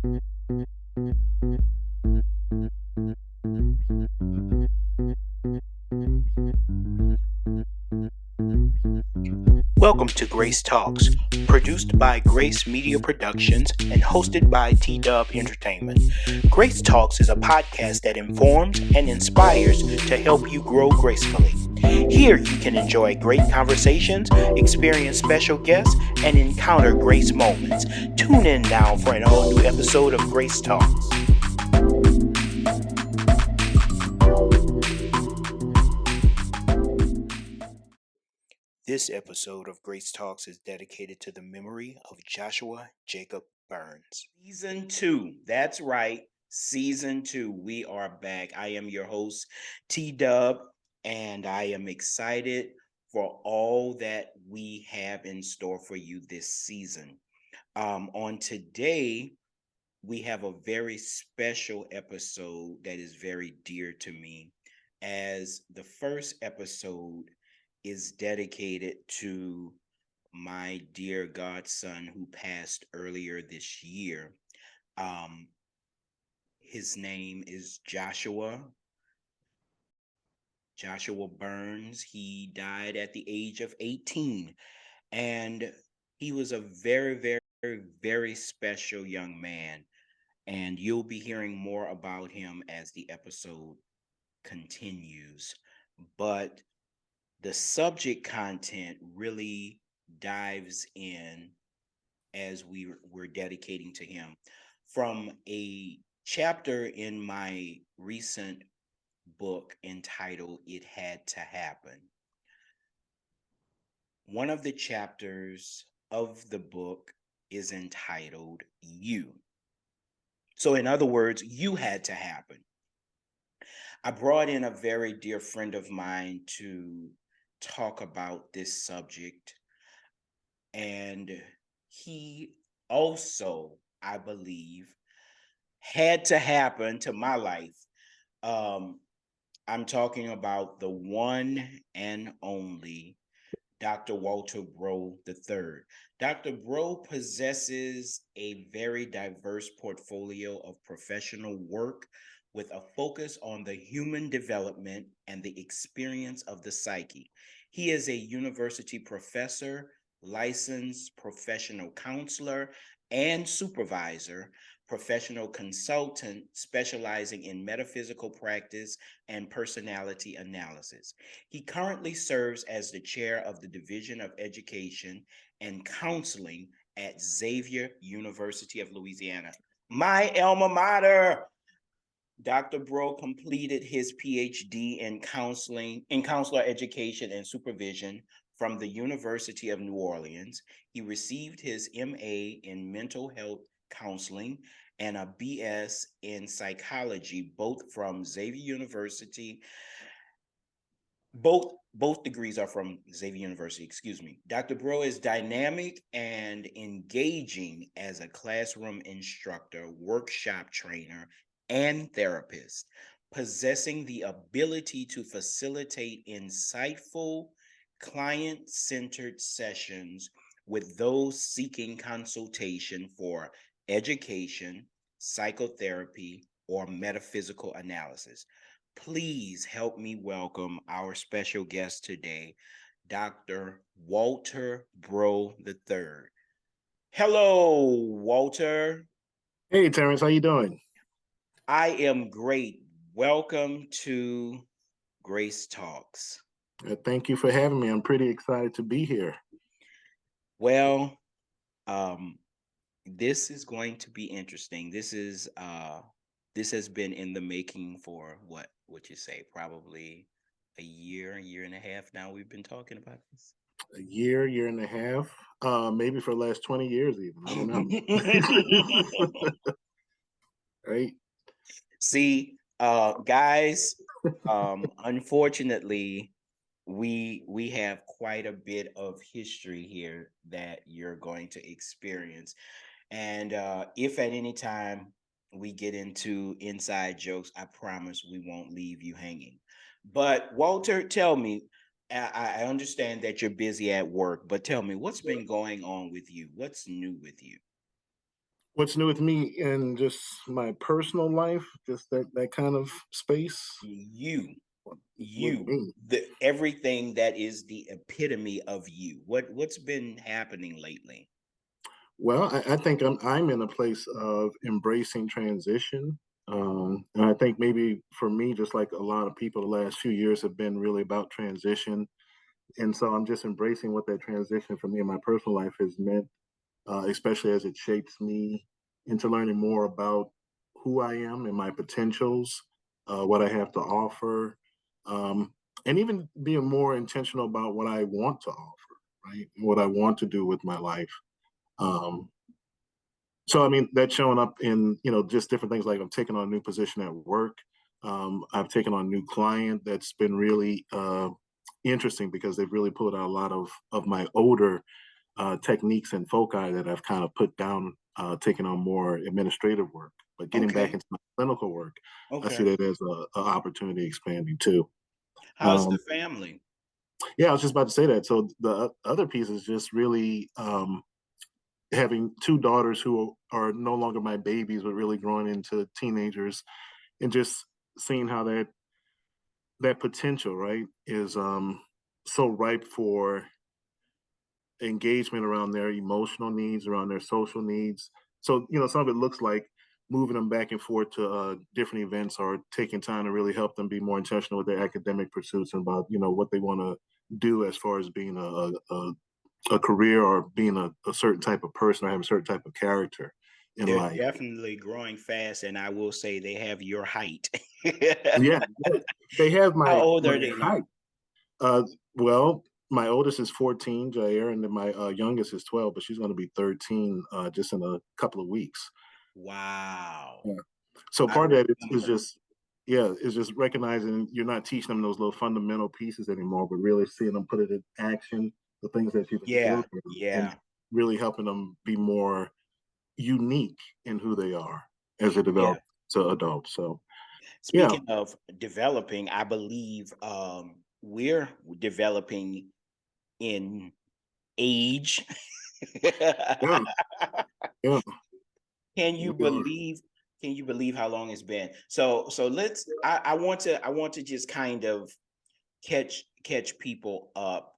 Welcome to Grace Talks, produced by Grace Media Productions and hosted by T-Dub Entertainment. Grace Talks is a podcast that informs and inspires to help you grow gracefully. Here you can enjoy great conversations, experience special guests, and encounter grace moments. Tune in now for an all-new episode of Grace Talks. This episode of Grace Talks is dedicated to the memory of Joshua Jacob Burns. Season 2. That's right. Season 2. We are back. I am your host, T-Dub, and I am excited for all that we have in store for you this season. On today, we have a very special episode that is very dear to me, as the first episode is dedicated to my dear godson who passed earlier this year. His name is Joshua Burns. He died at the age of 18, and he was a very, very, very special young man. And you'll be hearing more about him as the episode continues. But the subject content really dives in as we're dedicating to him from a chapter in my recent book entitled It Had to Happen. One of the chapters of the book is entitled You. So in other words, you had to happen. I brought in a very dear friend of mine to talk about this subject, and he also, I believe, had to happen to my life. I'm talking about the one and only Dr. Walter Breaux III. Dr. Breaux possesses a very diverse portfolio of professional work with a focus on the human development and the experience of the psyche. He is a university professor, licensed professional counselor, and supervisor, professional consultant specializing in metaphysical practice and personality analysis. He currently serves as the chair of the Division of Education and Counseling at Xavier University of Louisiana, my alma mater. Dr. Breaux completed his PhD in counselor education and supervision from the University of New Orleans. He received his MA in mental health counseling and a BS in psychology, both from Xavier University. Both degrees are from Xavier University, excuse me. Dr. Breaux is dynamic and engaging as a classroom instructor, workshop trainer, and therapist, possessing the ability to facilitate insightful, client-centered sessions with those seeking consultation for education, psychotherapy, or metaphysical analysis. Please help me welcome our special guest today, Dr. Walter Breaux III. Hello, Walter. Hey, Terrence, how you doing? I am great. Welcome to Grace Talks. Thank you for having me. I'm pretty excited to be here. Well, this is going to be interesting. This has been in the making for what would you say? Probably a year and a half now. We've been talking about this. A year and a half, maybe for the last 20 years even. I don't know. Right? See, guys, unfortunately, we have quite a bit of history here that you're going to experience. And if at any time we get into inside jokes, I promise we won't leave you hanging. But Walter, tell me, I understand that you're busy at work, but tell me, what's been going on with you? What's new with you? What's new with me in just my personal life, just that kind of space? You, With you, me. the everything that is the epitome of you. What's been happening lately? Well, I think I'm in a place of embracing transition. And I think maybe for me, just like a lot of people, the last few years have been really about transition. And so I'm just embracing what that transition for me in my personal life has meant, especially as it shapes me into learning more about who I am and my potentials, what I have to offer, and even being more intentional about what I want to offer, right? What I want to do with my life. Um, so I mean, that's showing up in just different things. Like I'm taking on a new position at work. I've taken on a new client that's been really interesting because they've really pulled out a lot of my older techniques and foci that I've kind of put down, taking on more administrative work. But getting back Okay, into my clinical work, I see okay. that as a opportunity expanding too. How's Um, the family? yeah, I was just about to say that. So the other piece is just really having two daughters who are no longer my babies, but really growing into teenagers, and just seeing how that potential, right, is so ripe for engagement around their emotional needs, around their social needs. So, some of it looks like moving them back and forth to different events or taking time to really help them be more intentional with their academic pursuits and about, what they want to do as far as being a career or being a certain type of person or having a certain type of character in They're life. definitely growing fast, and I will say they have your height. Yeah, they have How old my are they now? height. Uh, well, my oldest is 14, Jair, and then my youngest is 12, but she's going to be 13 just in a couple of weeks. Wow. Yeah. So I part of that is remember. just, yeah, is just recognizing you're not teaching them those little fundamental pieces anymore, but really seeing them put it in action, the things that you've Yeah, instilled in them, and yeah, really helping them be more unique in who they are as they yeah. develop to adults. So, yeah, Speaking of developing, I believe we're developing in age. yeah, yeah, Can you we are. believe can you believe how long it's been? So let's I want to just kind of catch people up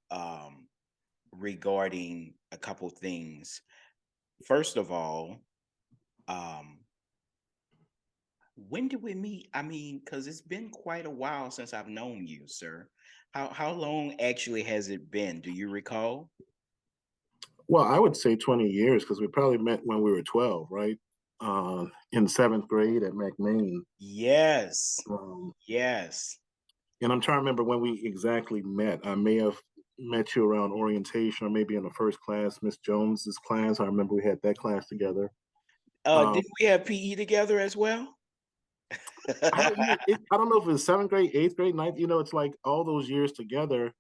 regarding a couple things. First of all, um when did we meet? I mean, because it's been quite a while since I've known you, sir. How long actually has it been? Do you recall? Well, I would say 20 years because we probably met when we were 12, right? In seventh grade at McMain. Yes. Um, Yes. and I'm trying to remember when we exactly met. I may have met you around orientation or maybe in the first class, Miss Jones's class. I remember we had that class together. Um, Didn't we have PE together as well? I don't know if it's seventh grade, eighth grade, ninth. It's like all those years together.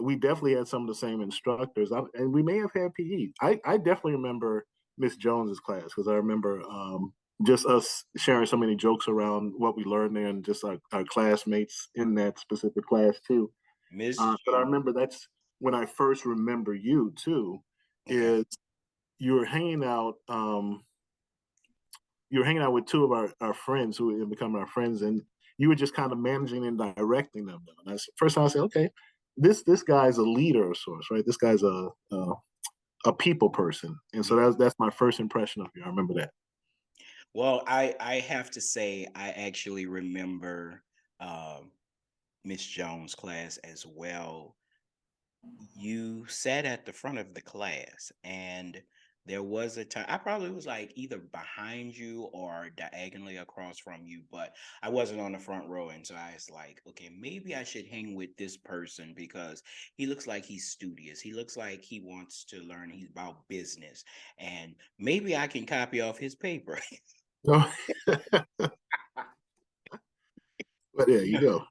We definitely had some of the same instructors, and we may have had PE. I definitely remember Miss Jones's class because I remember just us sharing so many jokes around what we learned there, and just our classmates in that specific class too. Miss But I Jones. remember that's when I first remember you too. Okay. Is you were hanging out. You were hanging out with two of our friends who had become our friends, and you were just kind of managing and directing them. And that's first time I said, okay, this guy's a leader of sorts, right? This guy's a people person, and so Yeah. that's my first impression of you. I remember that. Well, I have to say I actually remember um Miss Jones' class as well. You sat at the front of the class, and there was a time I probably was like either behind you or diagonally across from you, but I wasn't on the front row. And so I was like, okay, maybe I should hang with this person because he looks like he's studious. He looks like he wants to learn. He's about business. And maybe I can copy off his paper. No, but there you go.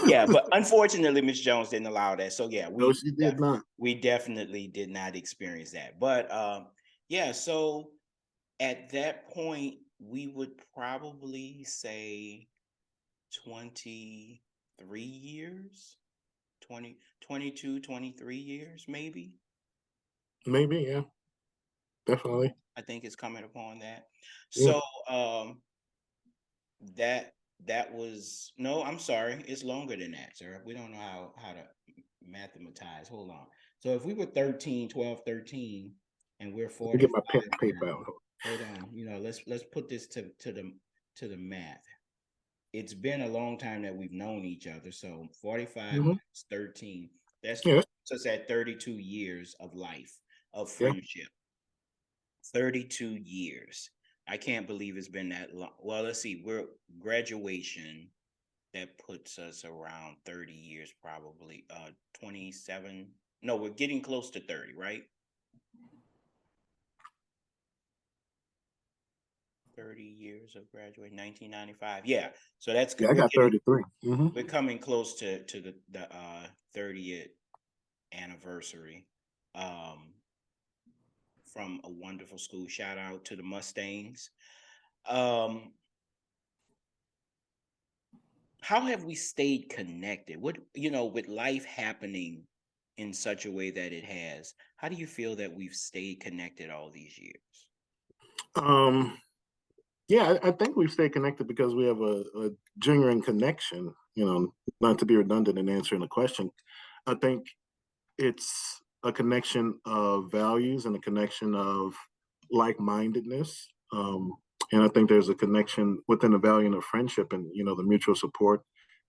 Yeah, but unfortunately, Miss Jones didn't allow that. So yeah, No, she did not. we definitely did not experience that. But yeah, so at that point, we would probably say 23 years, 20, 22, 23 years, maybe. Maybe, yeah. definitely. I think it's coming upon that. Yeah. So that that was no, I'm sorry, it's longer than that, sir. We don't know how to mathematize. Hold on. So if we were 13, 12, 13, and we're Let me get my pen 45 and paper now, out. hold on. Let's put this to the math. It's been a long time that we've known each other. So 45 Hmm. minus 13, that's Yeah, puts us at 32 years of life, of yeah. friendship. 32 years. I can't believe it's been that long. Well, let's see. We're graduation, that puts us around 30 years probably. 27. No, we're getting close to 30, right? 30 years of graduating, 1995. Yeah. So that's good. Yeah, I got 33. Hmm. We're coming close to the 30th anniversary. Um from a wonderful school. Shout out to the Mustangs. Um how have we stayed connected? What, with life happening in such a way that it has, how do you feel that we've stayed connected all these years? Um, yeah, I think we've stayed connected because we have a genuine connection. Not to be redundant in answering the question, I think it's a connection of values and a connection of like-mindedness. And I think there's a connection within the value of friendship and the mutual support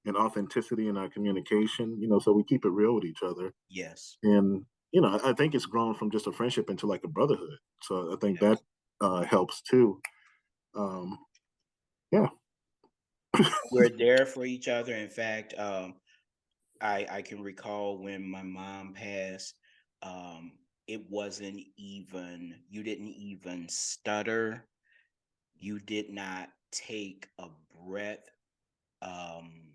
and authenticity in our communication. So we keep it real with each other. Yes. And I think it's grown from just a friendship into like a brotherhood. So I think that Yes. helps too. Um, yeah. We're there for each other. In fact, I can recall when my mom passed, it wasn't even, you didn't even stutter. You did not take a breath. Um,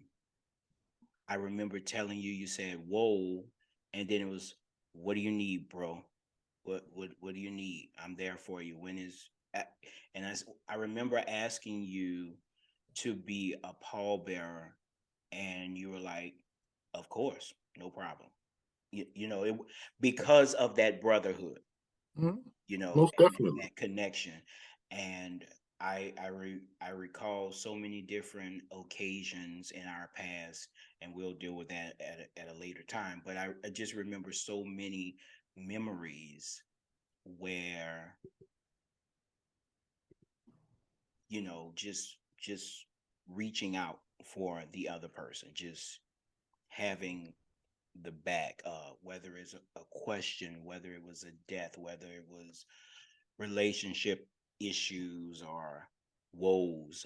I remember telling you, you said, "Whoa," and then it was, "What do you need, bro? What do you need? I'm there for you. When is?" And I remember asking you to be a pallbearer, and you were like, "Of course, no problem." Because of that brotherhood, Mhm. you know, Most and definitely. that connection. And I recall so many different occasions in our past, and we'll deal with that at a later time. But I just remember so many memories where, just reaching out for the other person, just having the back, whether it's a question, whether it was a death, whether it was relationship issues or woes.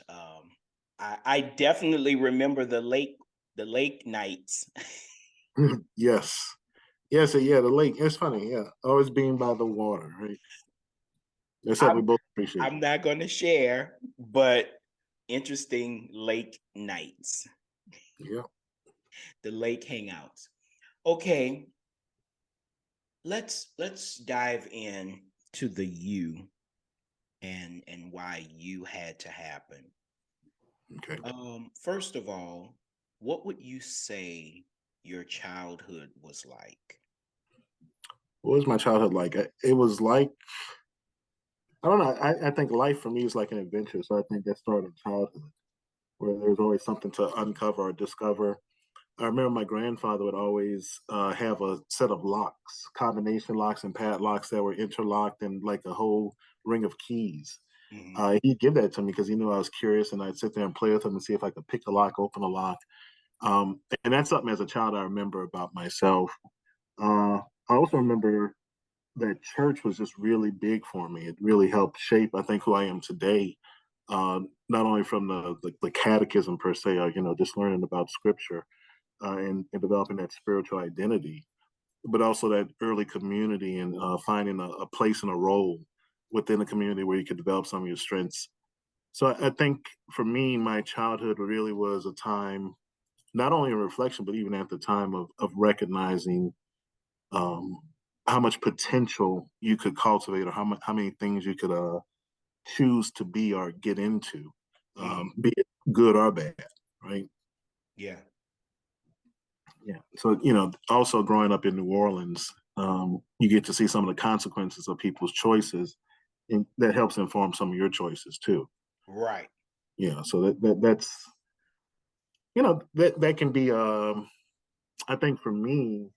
I definitely remember the lake nights. Yes. Yes, yeah, the lake. It's funny, yeah. Always being by the water, right? That's something we I'm both appreciate. I'm not going to share, but interesting lake nights, Yeah. the lake hangouts. Okay, let's dive in to the you and why you had to happen. Okay. First of all, what would you say your childhood was like? What was my childhood like? It was like, I don't know. I think life for me is like an adventure. So I think that started in childhood, where there's always something to uncover or discover. I remember my grandfather would always have a set of locks, combination locks and padlocks that were interlocked and like a whole ring of keys. Hmm. He'd give that to me because he knew I was curious, and I'd sit there and play with him and see if I could pick a lock, open a lock. And that's something as a child I remember about myself. I also remember that church was just really big for me. It really helped shape, I think, who I am today. Not only from the catechism per se, or just learning about scripture and developing that spiritual identity, but also that early community and finding a place and a role within the community where you could develop some of your strengths. So I think for me, my childhood really was a time, not only in reflection, but even at the time of recognizing um, how much potential you could cultivate, or how many things you could choose to be or get into, Hmm. be it good or bad, right? Yeah. Yeah. So also growing up in New Orleans, you get to see some of the consequences of people's choices. and that helps inform some of your choices too. Right. Yeah, so that's that can be I think for me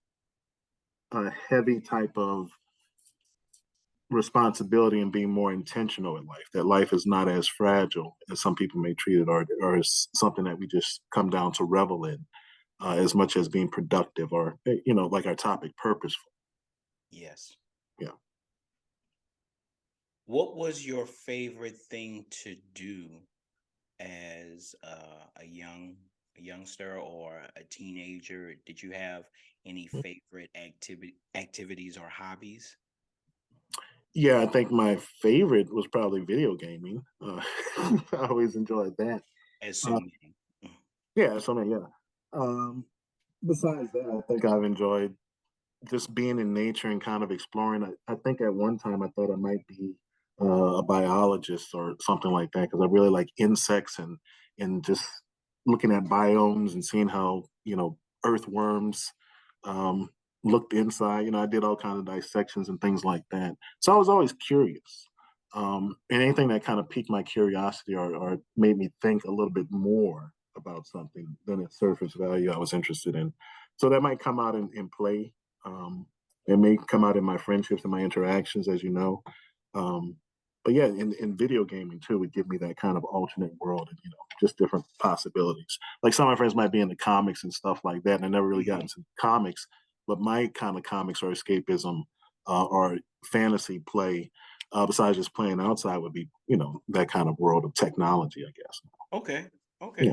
a heavy type of responsibility and being more intentional in life. That life is not as fragile as some people may treat it, or as something that we just come down to revel in, as much as being productive or like our topic, purposeful. Yes. Yeah. What was your favorite thing to do as a youngster or a teenager? Did you have any favorite activities or hobbies? Yeah, I think my favorite was probably video gaming. I always enjoyed that. As so Uh, many. Mm. yeah, so yeah. Um, Besides that, I think I've enjoyed just being in nature and kind of exploring. I think at one time I thought I might be a biologist or something like that because I really like insects and just looking at biomes and seeing how earthworms um, looked inside. I did all kinds of dissections and things like that. So I was always curious. And anything that kind of piqued my curiosity or made me think a little bit more about something than its surface value, I was interested in. So that might come out in play. um, it may come out in my friendships and my interactions, as you know. Um, but yeah, in video gaming too, would give me that kind of alternate world and just different possibilities. Like some of my friends might be into comics and stuff like that, and I never really got Mhm. into comics. But my kind of comics or escapism or fantasy play, besides just playing outside, would be that kind of world of technology, I guess. Okay. Yeah. Okay.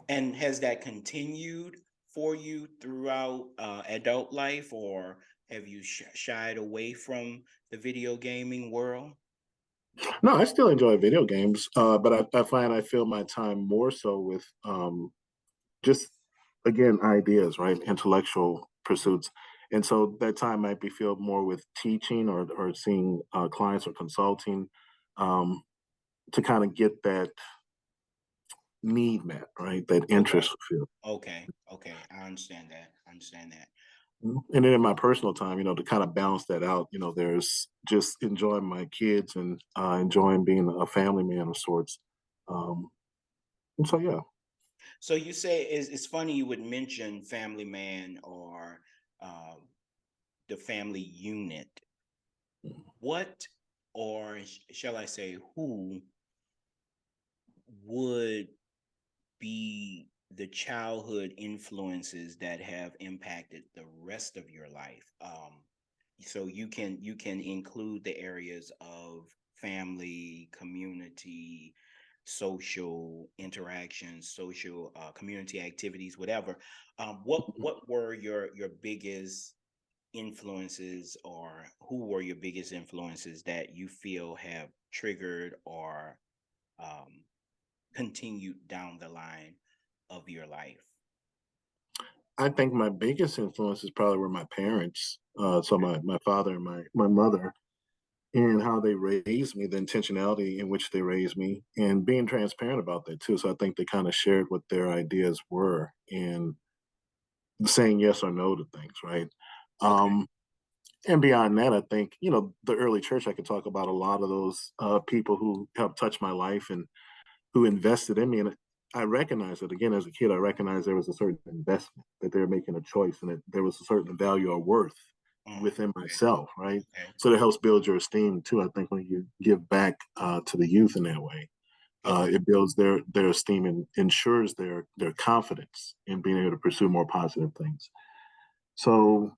And has that continued for you throughout adult life, or have you shied away from the video gaming world? No, I still enjoy video games, but I find I fill my time more so with just again ideas, right? Intellectual pursuits. And so that time might be filled more with teaching or seeing clients or consulting, um, to kind of get that need met, right? That Okay. interest fulfilled. Okay. Okay. I understand that. I understand that. And then in my personal time, to kind of balance that out, there's just enjoying my kids and enjoying being a family man of sorts. Um, and so, yeah. So you say it's funny you would mention Family Man or um, the family unit. What, or shall I say, who would be the childhood influences that have impacted the rest of your life? So you can include the areas of family, community, social interactions, social community activities, whatever. What were your biggest influences, or who were your biggest influences that you feel have triggered or um, continued down the line of your life? I think my biggest influences probably were my parents. So my father and my mother, and how they raised me, the intentionality in which they raised me, and being transparent about that too. So I think they kind of shared what their ideas were and saying yes or no to things, right? Okay. Um, and beyond that, I think the early church. I could talk about a lot of those people who helped touch my life and who invested in me. And I recognized it again as a kid. I recognized there was a certain investment, that they were making a choice, and that there was a certain value or worth within Okay. myself, right? Okay. So that helps build your esteem too. I think when you give back to the youth in that way, Okay. it builds their esteem and ensures their confidence in being able to pursue more positive things. So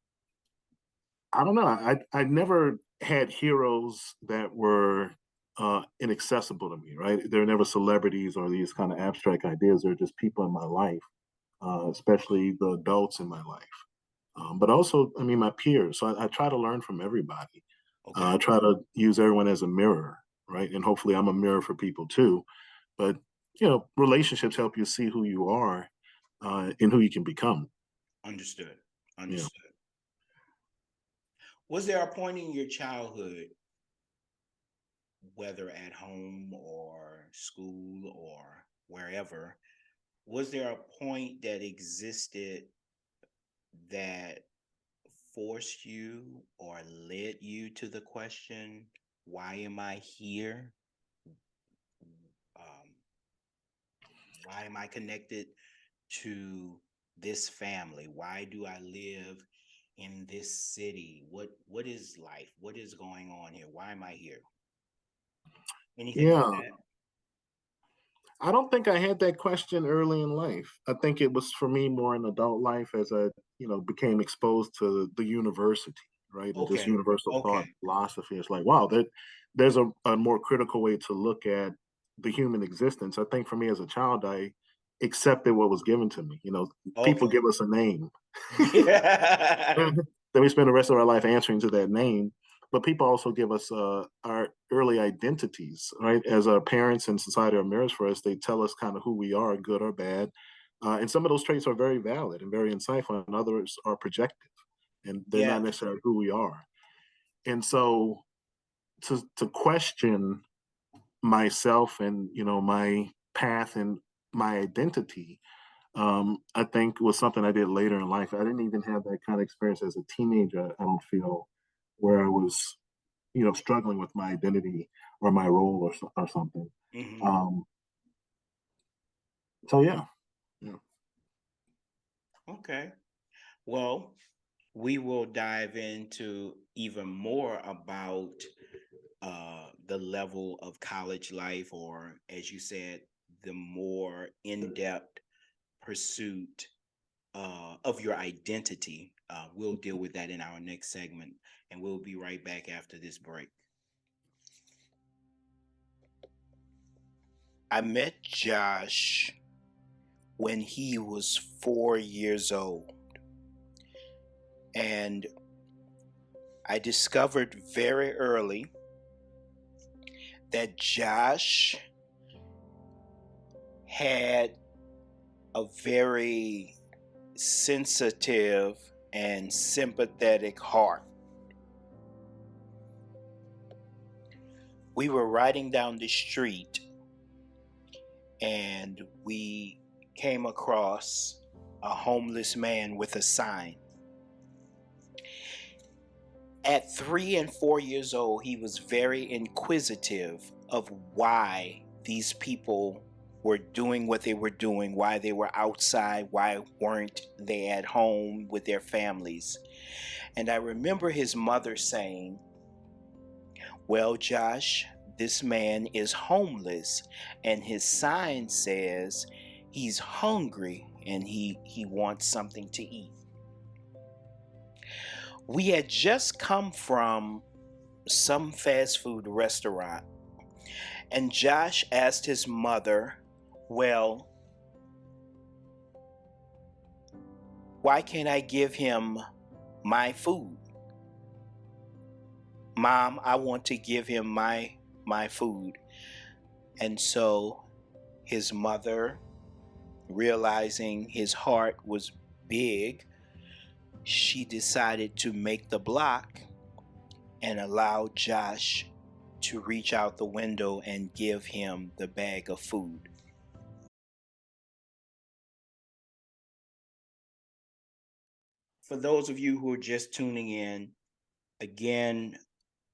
I don't know. I never had heroes that were inaccessible to me. Right? They're never celebrities or these kind of abstract ideas. They're just people in my life, especially the adults in my life. But also, I mean, my peers. So I try to learn from everybody. Okay. I try to use everyone as a mirror, right? And hopefully, I'm a mirror for people too. But relationships help you see who you are and who you can become. Understood. You know, Understood. Was there a point in your childhood, whether at home or school or wherever, was there a point that existed that forced you or led you to the question, Why am I here? Um, why am I connected to this family? Why do I live in this city? What is life? What is going on here? Why am I here? Anything like Yeah. that? I don't think I had that question early in life. I think it was for me more in adult life as I, became exposed to the university, right? And just Okay. universal thought Okay. philosophy. It's like, wow, there's a more critical way to look at the human existence. I think for me as a child, I accepted what was given to me. People Okay. give us a name. Yeah. Then we spend the rest of our life answering to that name. But people also give us our early identities, right? As our parents and society are mirrors for us, they tell us kind of who we are, good or bad. And some of those traits are very valid and very insightful, and others are projective, and they're Yeah. not necessarily who we are. And so to question myself and my path and my identity, I think was something I did later in life. I didn't even have that kind of experience as a teenager. I don't feel where I was, struggling with my identity or my role or something. Hmm. Um, so yeah, yeah, Okay. Well, we will dive into even more about the level of college life, or as you said, the more in depth pursuit of your identity. We'll deal with that in our next segment, and we'll be right back after this break. I met Josh when he was 4 years old, and I discovered very early that Josh had a very sensitive and sympathetic heart. We were riding down the street and we came across a homeless man with a sign. At 3 and 4 years old, he was very inquisitive of why these people were doing what they were doing, why they were outside, why weren't they at home with their families. And I remember his mother saying, "Well, Josh, this man is homeless, and his sign says he's hungry and he wants something to eat." We had just come from some fast food restaurant, and Josh asked his mother, "Well, why can't I give him my food? Mom, I want to give him my food." And so his mother, realizing his heart was big, she decided to make the block and allow Josh to reach out the window and give him the bag of food. For those of you who are just tuning in, again,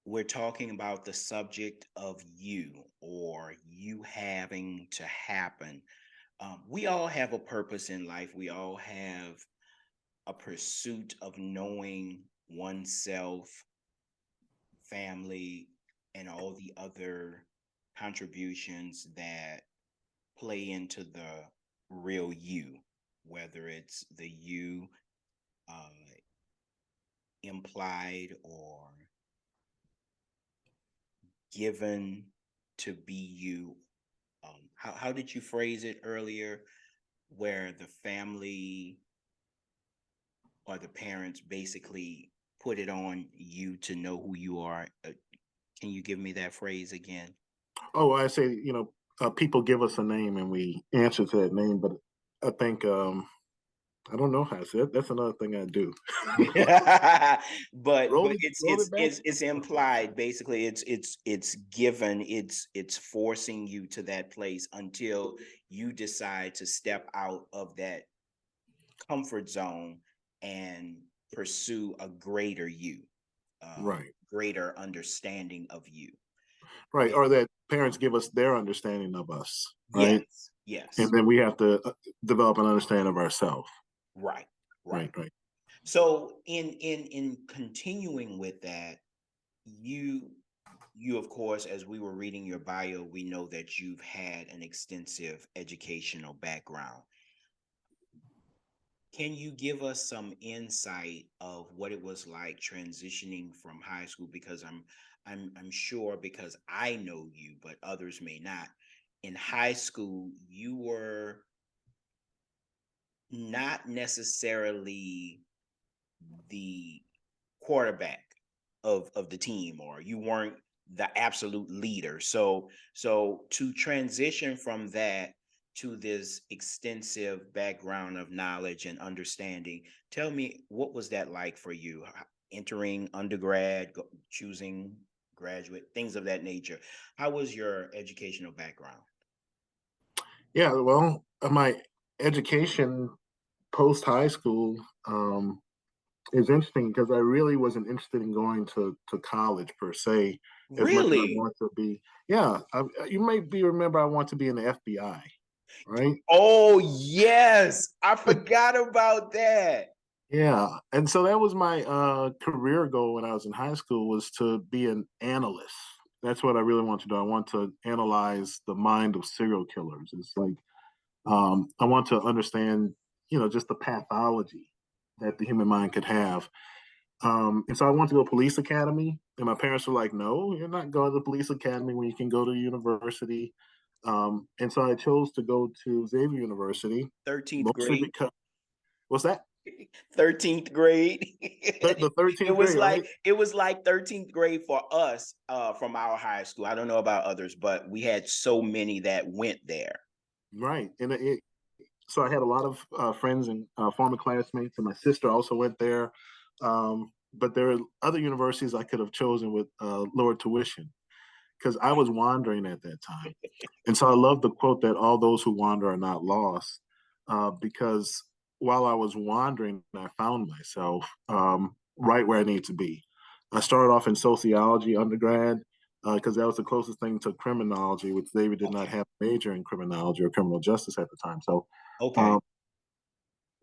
we're talking about the subject of you, or you having to happen. We all have a purpose in life. We all have a pursuit of knowing oneself, family, and all the other contributions that play into the real you, whether it's the you uh, implied or given to be you. How did you phrase it earlier? Where the family or the parents basically put it on you to know who you are. Can you give me that phrase again? Oh, I say, people give us a name and we answer to that name, but I think I don't know how to say it. That's another thing I do. But it's Roll it back. it's implied. Basically, it's given. It's forcing you to that place until you decide to step out of that comfort zone and pursue a greater you, Right. greater understanding of you. right, Yeah. or that parents give us their understanding of us, right? Yes. And Yes. then we have to develop an understanding of ourselves. Right. Right. Right, right. So in continuing with that, you you of course, as we were reading your bio, we know that you've had an extensive educational background. Can you give us some insight of what it was like transitioning from high school? Because I'm sure, because I know you, but others may not. In high school, you were not necessarily the quarterback of the team, or you weren't the absolute leader. So to transition from that to this extensive background of knowledge and understanding, tell me, what was that like for you? Entering undergrad, choosing graduate, things of that nature. How was your educational background? Yeah, well, my education post high school is interesting because I really wasn't interested in going to college per se as much as I Really? want to be. Yeah, you might be remember I want to be in the FBI, right? Oh yes, I forgot about that. Yeah, and so that was my career goal when I was in high school was to be an analyst. That's what I really want to do. I want to analyze the mind of serial killers. It's like I want to understand, just the pathology that the human mind could have. And so I wanted to go to police academy, and my parents were like, "No, you're not going to the police academy when you can go to university." And so I chose to go to Xavier University, 13th mostly grade. because what's that? 13th grade. The it 13th was grade, like right? it was like 13th grade for us, from our high school. I don't know about others, but we had so many that went there. Right. And so I had a lot of friends and former classmates, and my sister also went there. But there are other universities I could have chosen with lower tuition because I was wandering at that time. And so I love the quote that all those who wander are not lost, because while I was wandering, I found myself right where I need to be. I started off in sociology undergrad because that was the closest thing to criminology, which Xavier did not Okay. have a major in criminology or criminal justice at the time. So Okay. um,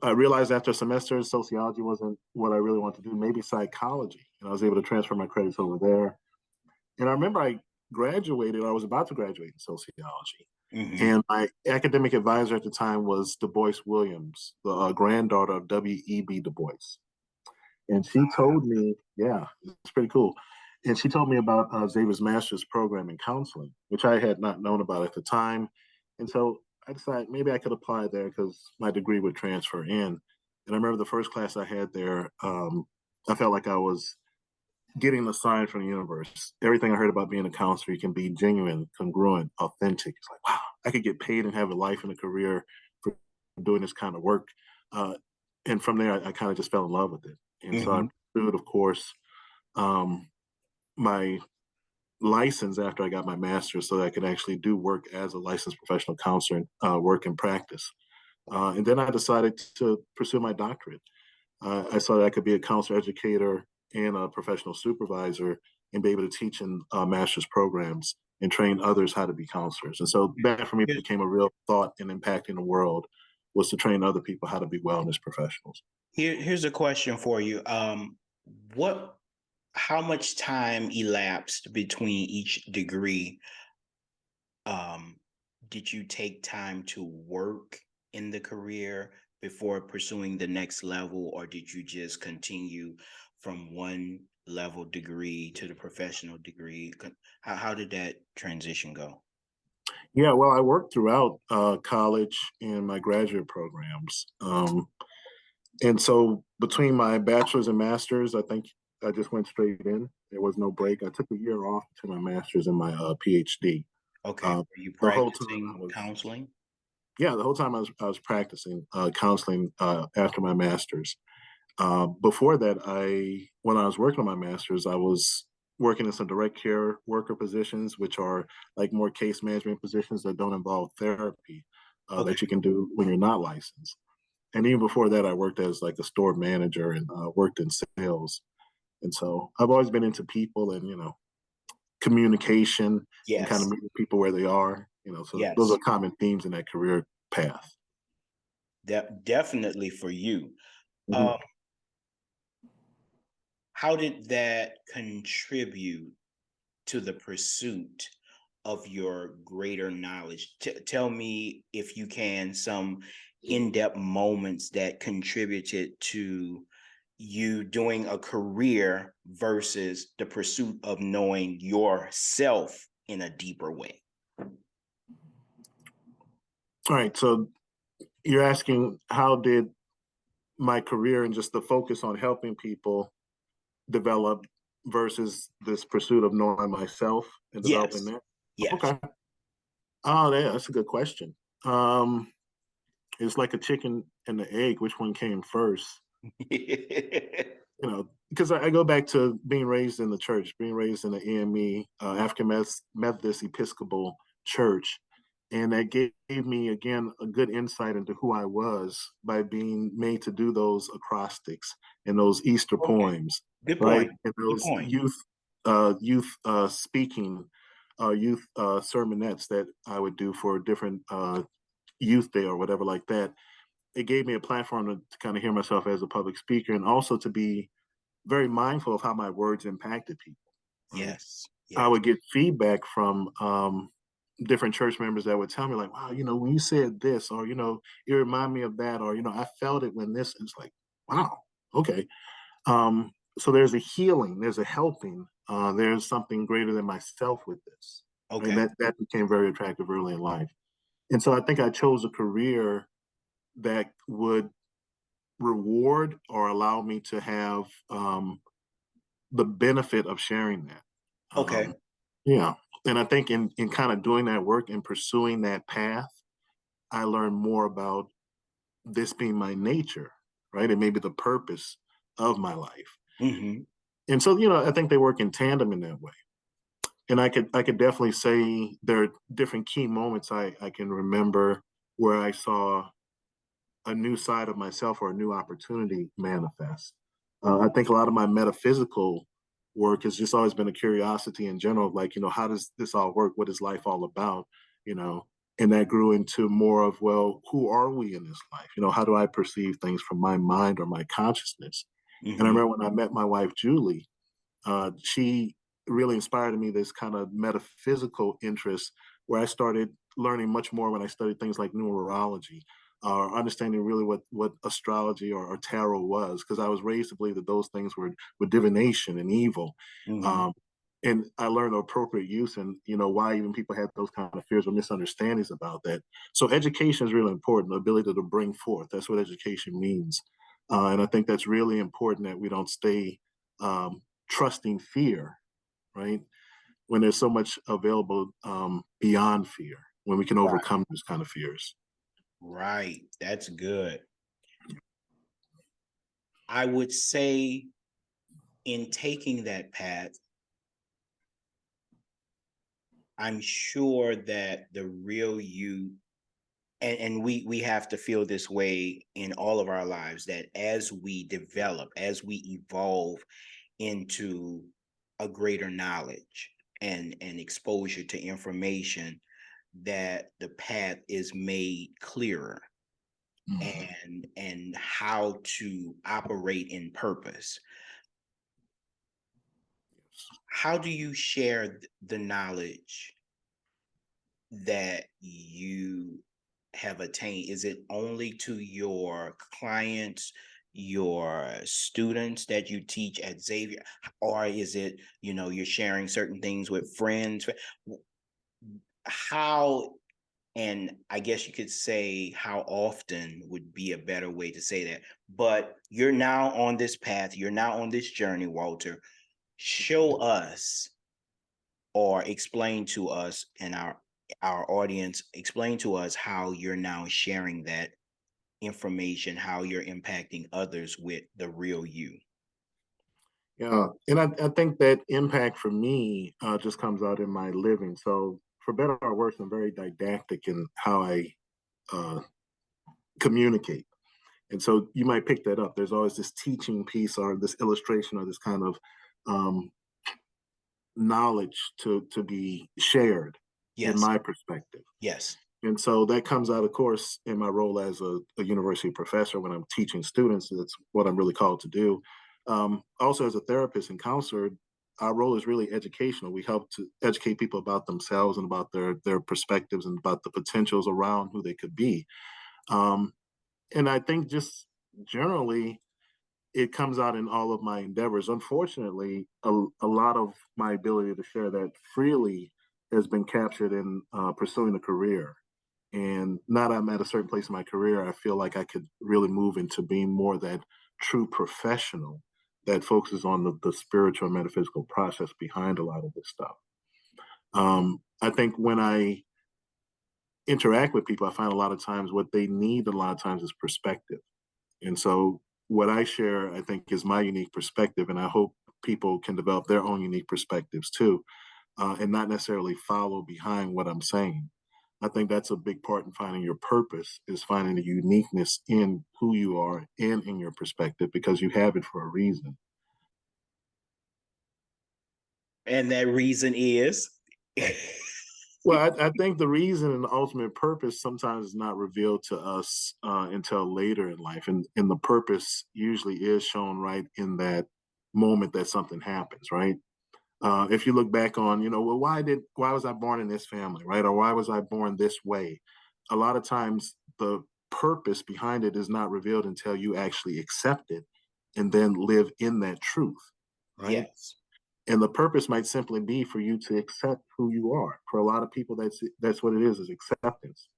I realized after a semester sociology wasn't what I really wanted to do, maybe psychology. And I was able to transfer my credits over there. And I remember I graduated, or I was about to graduate in sociology. Hmm. And my academic advisor at the time was Du Bois Williams, the granddaughter of W.E.B. Du Bois. And she told me, yeah, it's pretty cool. And she told me about Xavier's master's program in counseling, which I had not known about at the time. And so I decided maybe I could apply there because my degree would transfer in. And I remember the first class I had there, I felt like I was getting the sign from the universe. Everything I heard about being a counselor, you can be genuine, congruent, authentic. It's like, wow, I could get paid and have a life and a career for doing this kind of work. Uh, and from there, I kind of just fell in love with it. And so I Hmm. pursued, of course, um, my license after I got my master's so that I could actually do work as a licensed professional counselor and work in practice. And then I decided to pursue my doctorate. I saw that I could be a counselor educator and a professional supervisor and be able to teach in master's programs and train others how to be counselors. And so that for me Here's, became a real thought in impacting the world was to train other people how to be wellness professionals. here's a question for you. What How much time elapsed between each degree? um did you take time to work in the career before pursuing the next level, or did you just continue from one level degree to the professional degree? How did that transition go? Yeah, well, I worked throughout college and my graduate programs. And so between my bachelor's and master's, I think I just went straight in. There was no Okay. break. I took a year off to my master's and my PhD. Okay, Uh, were you the whole time I practicing was, counseling? yeah, the whole time I was practicing counseling after my master's. Before that, when I was working on my master's, I was working in some direct care worker positions, which are like more case management positions that don't involve therapy Okay. that you can do when you're not licensed. And even before that, I worked as like a store manager and worked in sales. And so I've always been into people and communication and kind of Yes. meeting people where they are. So those are Yes. common themes in that career path. Definitely for you. Mhm. Um, how did that contribute to the pursuit of your greater knowledge? Tell me, if you can, some in-depth moments that contributed to you doing a career versus the pursuit of knowing yourself in a deeper way. All right. So you're asking how did my career and just the focus on helping people develop versus this pursuit of knowing myself and developing Yes. that? Yes. Okay. Oh, yeah, that's a good question. Um, it's like a chicken and the egg. Which one came first? Because I go back to being raised in the church, being raised in the AME, African Methodist Episcopal Church. And that gave me, again, a good insight into who I was by being made to do those acrostics and those Easter Okay. poems, Good right? point. And Good those point. youth speaking, youth sermonettes that I would do for different youth day or whatever like that. It gave me a platform to kind of hear myself as a public speaker and also to be very mindful of how my words impacted people, right? Yes. I Yes. would get feedback from different church members that would tell me like, wow, when you said this, or, it reminded me of that, or, I felt it when this, and it's like, wow, okay. So there's a healing, there's a helping, there's something greater than myself with this. And Okay. that became very attractive early in life. And so I think I chose a career that would reward or allow me to have the benefit of sharing that. Okay. Yeah. And I think in kind of doing that work and pursuing that path, I learned more about this being my nature, right? And maybe the purpose of my life. Hmm. And so, I think they work in tandem in that way. And I could definitely say there are different key moments I can remember where I saw a new side of myself or a new opportunity manifest. I think a lot of my metaphysical work has just always been a curiosity in general, like, how does this all work? What is life all about? You know, and that grew into more of, well, who are we in this life? How do I perceive things from my mind or my consciousness? And I Hmm. remember when I met my wife, Julie, she really inspired in me this kind of metaphysical interest where I started learning much more when I studied things like numerology, understanding really what astrology or tarot was, because I was raised to believe that those things were divination and evil. Hmm. Um, and I learned the appropriate use and why even people had those kind of fears or misunderstandings about that. So education is really important, the ability to bring forth. That's what education means. And I think that's really important that we don't stay trusting fear, right? When there's so much available beyond fear, when we can Right. overcome those kind of fears. Right. That's good. I would say, in taking that path, I'm sure that the real you, and we have to feel this way in all of our lives, that as we develop, as we evolve into a greater knowledge and exposure to information, that the path is made clearer, Mhm. and how to operate in purpose. How do you share the knowledge that you have attained? Is it only to your clients, your students that you teach at Xavier, or is it, you're sharing certain things with friends? How, and I guess you could say how often would be a better way to say that. But you're now on this path, you're now on this journey, Walter. Show us, or explain to us and our audience, explain to us how you're now sharing that information, how you're impacting others with the real you. Yeah, and I think that impact for me just comes out in my living. So, for better or worse, I'm very didactic in how I uh, communicate. And so you might pick that up. There's always this teaching piece or this illustration or this kind of um, knowledge to be shared in Yes. my perspective. Yes. And so that comes out, of course, in my role as a university professor when I'm teaching students. That's what I'm really called to do. Also, as a therapist and counselor, our role is really educational. We help to educate people about themselves and about their perspectives and about the potentials around who they could be. Um, and I think just generally, it comes out in all of my endeavors. Unfortunately, a lot of my ability to share that freely has been captured in pursuing a career. And now that I'm at a certain place in my career, I feel like I could really move into being more that true professional that focuses on the spiritual and metaphysical process behind a lot of this stuff. I think when I interact with people, I find a lot of times what they need a lot of times is perspective. And so what I share, I think, is my unique perspective, and I hope people can develop their own unique perspectives too, and not necessarily follow behind what I'm saying. I think that's a big part in finding your purpose is finding the uniqueness in who you are and in your perspective because you have it for a reason. And that reason is Well, I think the reason and the ultimate purpose sometimes is not revealed to us until later in life, and the purpose usually is shown right in that moment that something happens, right? If you look back on, well, why was I born in this family, right? Or why was I born this way? A lot of times the purpose behind it is not revealed until you actually accept it and then live in that truth, right? yes. And the purpose might simply be for you to accept who you are. For a lot of people, that's what it is acceptance.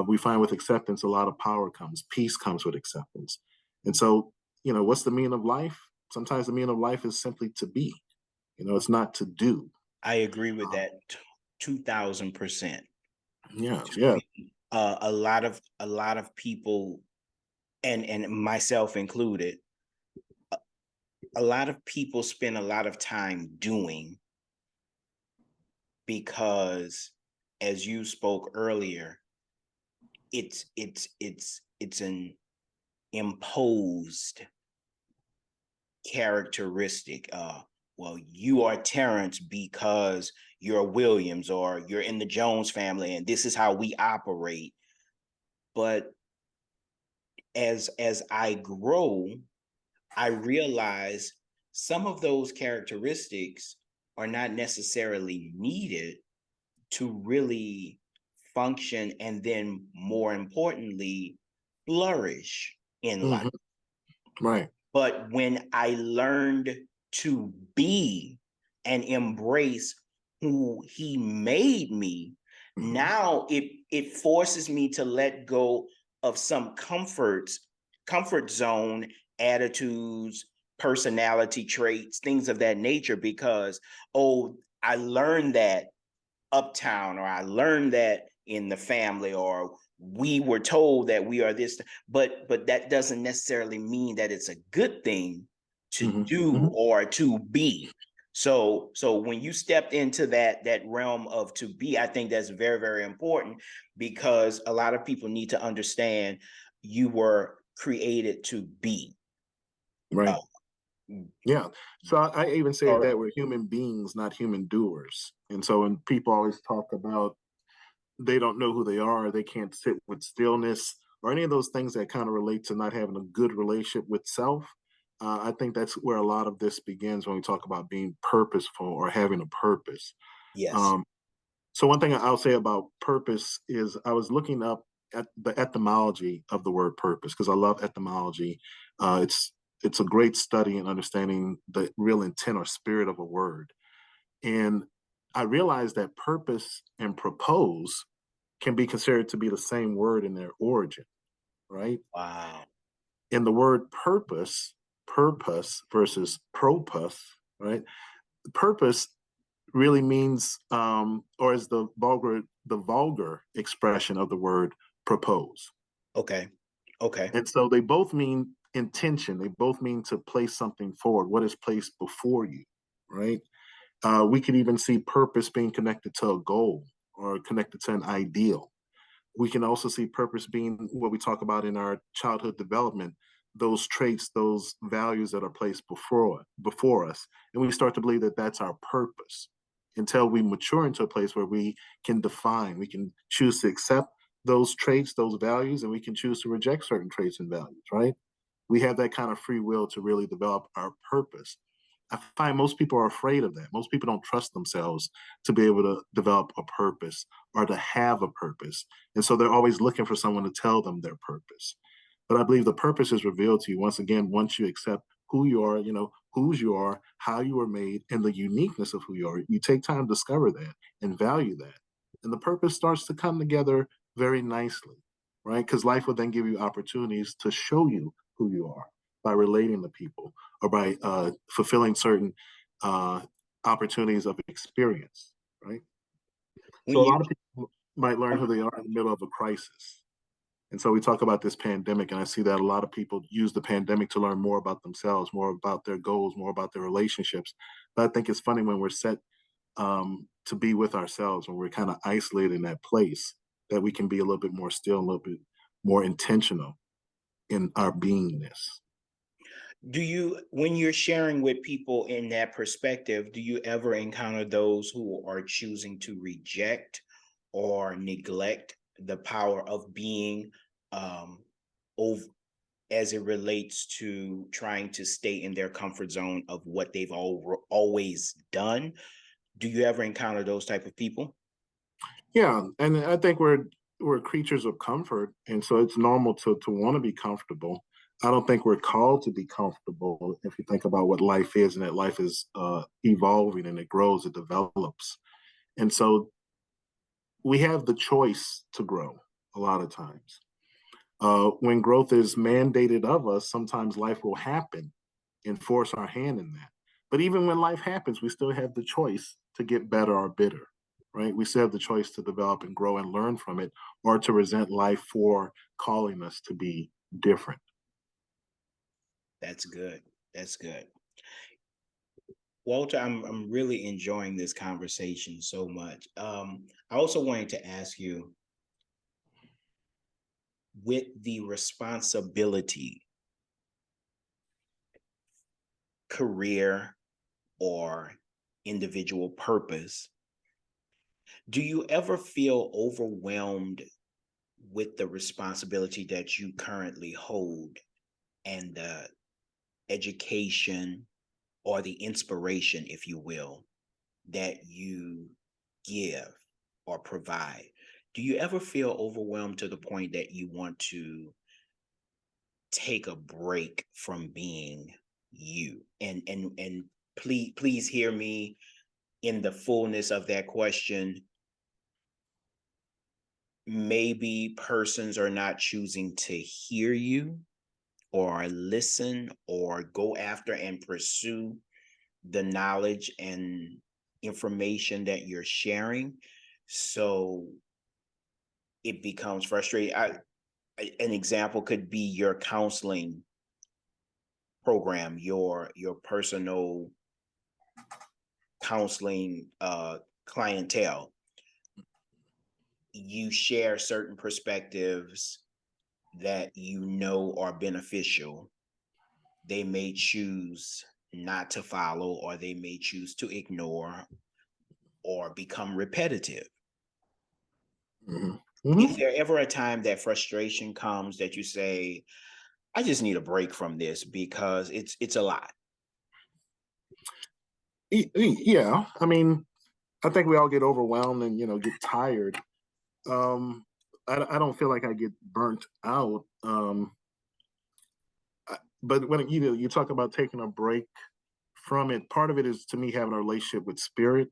We find with acceptance, a lot of power comes, peace comes with acceptance. And so, what's the meaning of life? Sometimes the meaning of life is simply to be. It's not to do. I agree with that 2000%. Yes, To yeah. me, a lot of people, and myself included, a lot of people spend a lot of time doing because, as you spoke earlier, it's an imposed characteristic. Well, you are Terrence because you're Williams or you're in the Jones family, and this is how we operate. But as I grow, I realize some of those characteristics are not necessarily needed to really function and then, more importantly, flourish in life. Hmm. Right. But when I learned to be and embrace who he made me, Hmm. now it forces me to let go of some comfort zone attitudes, personality traits, things of that nature, because oh, I learned that uptown, or I learned that in the family, or we were told that we are this, but that doesn't necessarily mean that it's a good thing to Hmm. do Hmm. or to be. So when you stepped into that realm of to be, I think that's very, very important, because a lot of people need to understand you were created to be. Right. uh, Yeah. So I even say all it right. that we're human beings, not human doers. And so when people always talk about they don't know who they are, they can't sit with stillness, or any of those things that kind of relate to not having a good relationship with self. I think that's where a lot of this begins when we talk about being purposeful or having a purpose. Yes. Um, so one thing I'll say about purpose is I was looking up at the etymology of the word purpose because I love etymology. It's a great study in understanding the real intent or spirit of a word. And I realized that purpose and propose can be considered to be the same word in their origin, right? Wow. In the word purpose versus propus, right? Purpose really means, or is the vulgar expression of the word propose. Okay. Okay. And so they both mean intention. They both mean to place something forward, what is placed before you, right? We could even see purpose being connected to a goal or connected to an ideal. We can also see purpose being what we talk about in our childhood development, those traits, those values that are placed before us, and we start to believe that that's our purpose until we mature into a place where we can define, we can choose to accept those traits, those values, and we can choose to reject certain traits and values, right? We have that kind of free will to really develop our purpose. I find most people are afraid of that. Most people don't trust themselves to be able to develop a purpose or to have a purpose. And so they're always looking for someone to tell them their purpose. But I believe the purpose is revealed to you once again, once you accept who you are, whose you are, how you were made, and the uniqueness of who you are. You take time to discover that and value that. And the purpose starts to come together very nicely, right? Because life will then give you opportunities to show you who you are by relating to people or by fulfilling certain uh, opportunities of experience, right? When So a you lot of people might learn who they are in the middle of a crisis. And so we talk about this pandemic, and I see that a lot of people use the pandemic to learn more about themselves, more about their goals, more about their relationships. But I think it's funny when we're set to be with ourselves, when we're kind of isolated in that place, that we can be a little bit more still, a little bit more intentional in our beingness. do you when you're sharing with people in that perspective, do you ever encounter those who are choosing to reject or neglect the power of being um over as it relates to trying to stay in their comfort zone of what they've always done? Do you ever encounter those type of people? Yeah, and I think we're creatures of comfort, and so it's normal to want to be comfortable. I don't think we're called to be comfortable if you think about what life is, and that life is evolving and it grows, it develops, and so we have the choice to grow a lot of times. When growth is mandated of us, sometimes life will happen and force our hand in that. But even when life happens, we still have the choice to get better or bitter, right? We still have the choice to develop and grow and learn from it, or to resent life for calling us to be different. That's good. That's good. Walter, I'm really enjoying this conversation so much. I also wanted to ask you, with the responsibility, career, or individual purpose, do you ever feel overwhelmed with the responsibility that you currently hold and the education or the inspiration, if you will, that you give or provide? Do you ever feel overwhelmed to the point that you want to take a break from being you? And please hear me in the fullness of that question. Maybe persons are not choosing to hear you or listen or go after and pursue the knowledge and information that you're sharing. So it becomes frustrating. An example could be your counseling program, your personal counseling clientele. You share certain perspectives that you know are beneficial. They may choose not to follow, or they may choose to ignore or become repetitive. Hmm. Is Hmm. there ever a time that frustration comes that you say, I just need a break from this because it's a lot? Yeah, I mean, I think we all get overwhelmed and get tired. Um, I don't feel like I get burnt out. But when you talk about taking a break from it, part of it is to me having a relationship with spirit,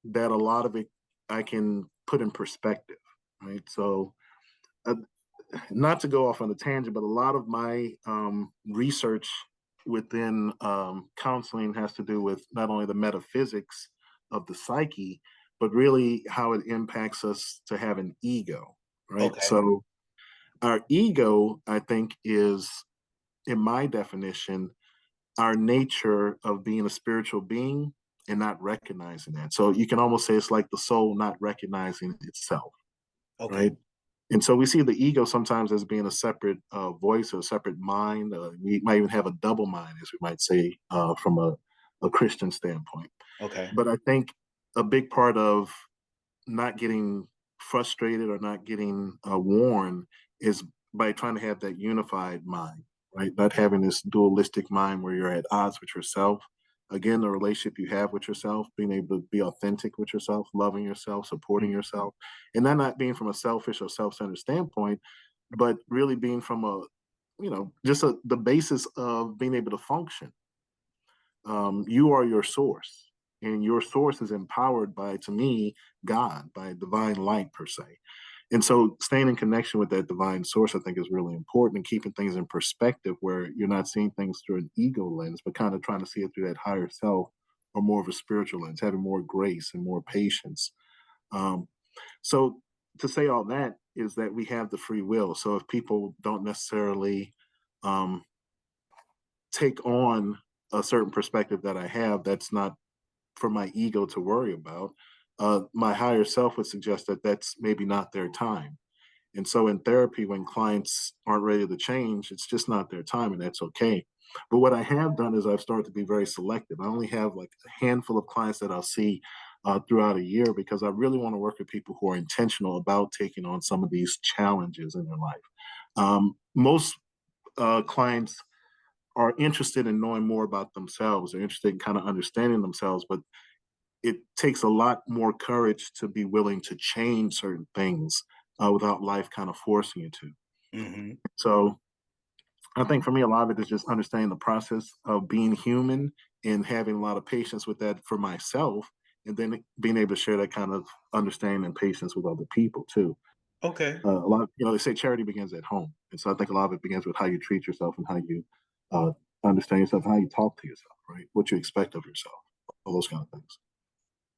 that a lot of it I can put in perspective, right? So, uh, not to go off on a tangent, but a lot of my research within counseling has to do with not only the metaphysics of the psyche, but really how it impacts us to have an ego, right? Okay. So, our ego, I think, is, in my definition, our nature of being a spiritual being and not recognizing that. So you can almost say it's like the soul not recognizing itself, Okay. right? And so we see the ego sometimes as being a separate voice or a separate mind. We might even have a double mind, as we might say, from a Christian standpoint. Okay. But I think a big part of not getting frustrated or not getting worn is by trying to have that unified mind, right? Not having this dualistic mind where you're at odds with yourself. Again, the relationship you have with yourself, being able to be authentic with yourself, loving yourself, supporting Mm. yourself, and that not being from a selfish or self-centered standpoint, but really being from a, just the basis of being able to function. You are your source, and your source is empowered by, to me, God, by divine light per se. And so staying in connection with that divine source, I think, is really important, and keeping things in perspective where you're not seeing things through an ego lens, but kind of trying to see it through that higher self or more of a spiritual lens, having more grace and more patience. Um, so to say all that is that we have the free will. So if people don't necessarily um, take on a certain perspective that I have, that's not for my ego to worry about. My higher self would suggest that that's maybe not their time. And so in therapy, when clients aren't ready to change, it's just not their time, and that's okay. But what I have done is I've started to be very selective. I only have like a handful of clients that I'll see throughout a year, because I really want to work with people who are intentional about taking on some of these challenges in their life. Most clients are interested in knowing more about themselves. They're interested in kind of understanding themselves, but it takes a lot more courage to be willing to change certain things without life kind of forcing you to. Hmm. So I think for me, a lot of it is just understanding the process of being human and having a lot of patience with that for myself, and then being able to share that kind of understanding and patience with other people too. Okay. A lot of, they say charity begins at home, and so I think a lot of it begins with how you treat yourself and how you uh, understand yourself, and how you talk to yourself, right? What you expect of yourself, all those kind of things.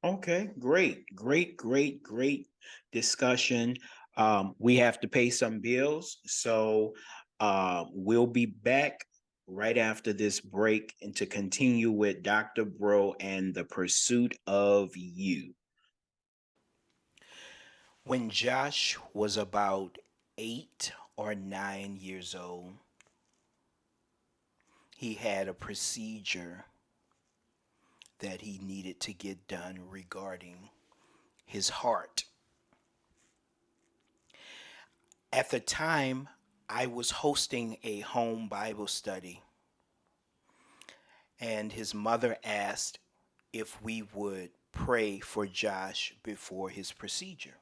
Okay. Great. Great. Great. Great discussion. We have to pay some bills, so we'll be back right after this break and to continue with Dr. Bro and the pursuit of you. When Josh was about 8 or 9 years old, he had a procedure that he needed to get done regarding his heart. At the time, I was hosting a home Bible study, and his mother asked if we would pray for Josh before his procedure.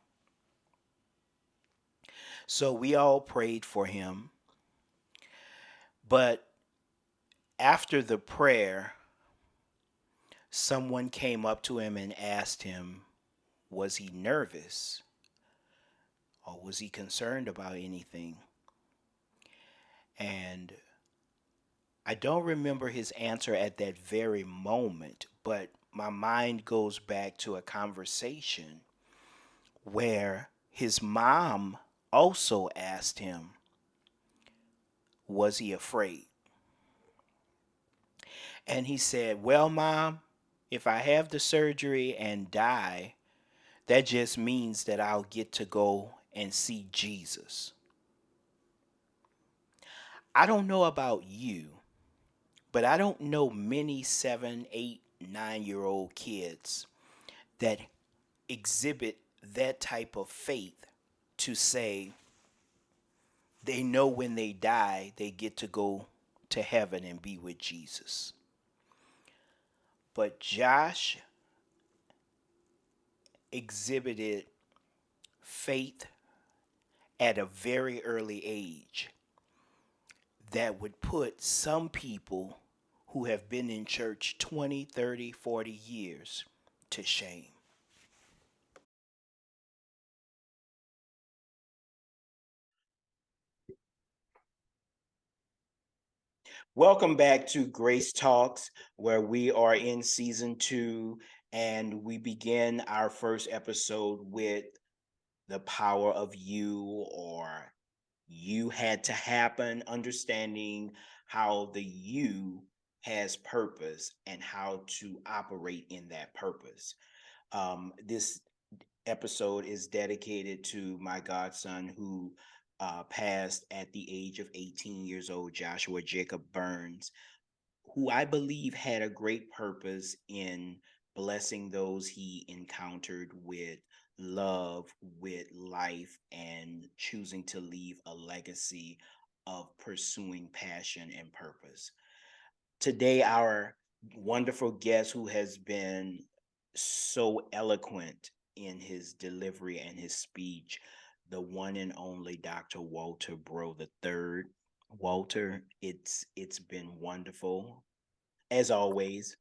So we all prayed for him, but after the prayer, someone came up to him and asked him, was he nervous or was he concerned about anything? And I don't remember his answer at that very moment, but my mind goes back to a conversation where his mom also asked him, was he afraid? And he said, well, mom, if I have the surgery and die, that just means that I'll get to go and see Jesus. I don't know about you, but I don't know many 7, 8, 9-year old kids that exhibit that type of faith to say they know when they die, they get to go to heaven and be with Jesus. But Josh exhibited faith at a very early age that would put some people who have been in church 20, 30, 40 years to shame. Welcome back to Grace Talks, where we are in season 2 and we begin our first episode with the power of you, or you had to happen, understanding how the you has purpose and how to operate in that purpose. This episode is dedicated to my godson who passed at the age of 18 years old, Joshua Jacob Burns, who I believe had a great purpose in blessing those he encountered with love, with life, and choosing to leave a legacy of pursuing passion and purpose. Today, our wonderful guest, who has been so eloquent in his delivery and his speech, the one and only Dr. Walter Breaux III. Walter, it's been wonderful as always.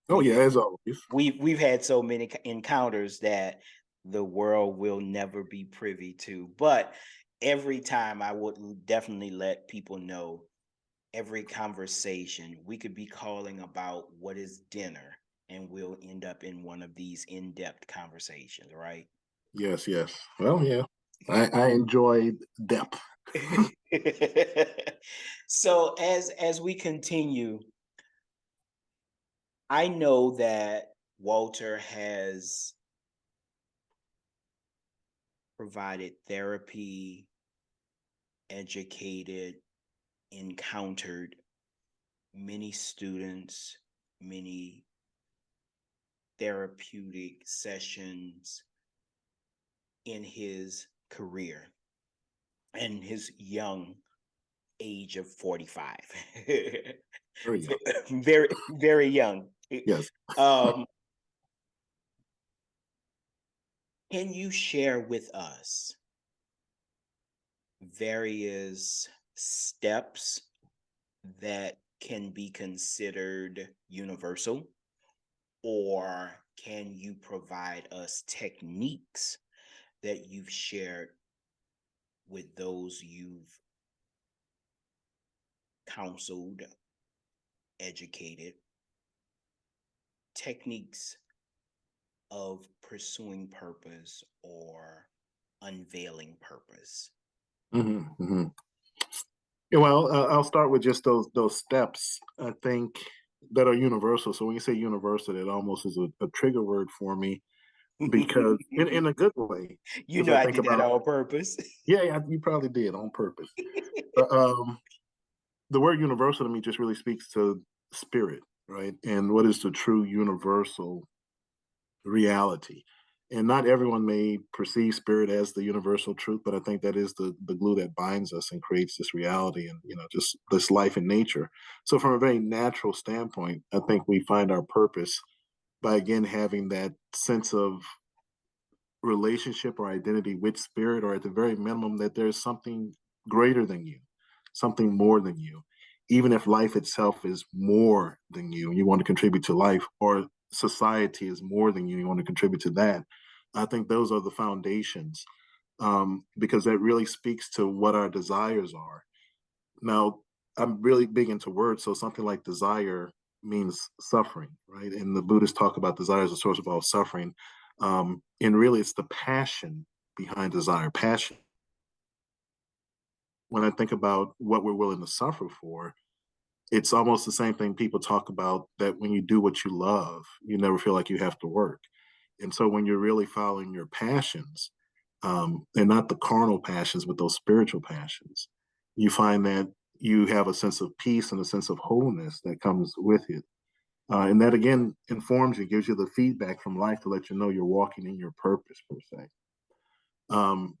Oh We've yeah, as always. we've had so many encounters that the world will never be privy to. But every time I would definitely let people know, every conversation we could be calling about what is dinner, and we'll end up in one of these in-depth conversations, right? Yes, yes. Well, yeah. I enjoy depth. So as we continue, I know that Walter has provided therapy, educated, encountered many students, many therapeutic sessions in his career and his young age of 45. Very young. Very, very young. Yes. Um, can you share with us various steps that can be considered universal, or can you provide us techniques that you've shared with those you've counseled, educated, techniques of pursuing purpose or unveiling purpose? Hmm. Yeah, well, I'll start with just those steps. I think that are universal. So when you say universal, it almost is a trigger word for me because in a good way. You Because know, I I think did that about on purpose. yeah, yeah, you probably did on purpose. But, the word universal to me just really speaks to spirit, right? And what is the true universal reality? And not everyone may perceive spirit as the universal truth, but I think that is the glue that binds us and creates this reality and just this life in nature. So from a very natural standpoint, I think we find our purpose by again having that sense of relationship or identity with spirit, or at the very minimum, that there's something greater than you, something more than you. Even if life itself is more than you want to contribute to life, or society is more than you want to contribute to that. I think those are the foundations, because that really speaks to what our desires are. Now, I'm really big into words, so something like desire means suffering, right? And the Buddhists talk about desire as a source of all suffering. And really, it's the passion behind desire. Passion. When I think about what we're willing to suffer for, it's almost the same thing people talk about, that when you do what you love, you never feel like you have to work. And so when you're really following your passions, and not the carnal passions, but those spiritual passions, you find that you have a sense of peace and a sense of wholeness that comes with it. And that again informs you, gives you the feedback from life to let you know you're walking in your purpose, per se. Um,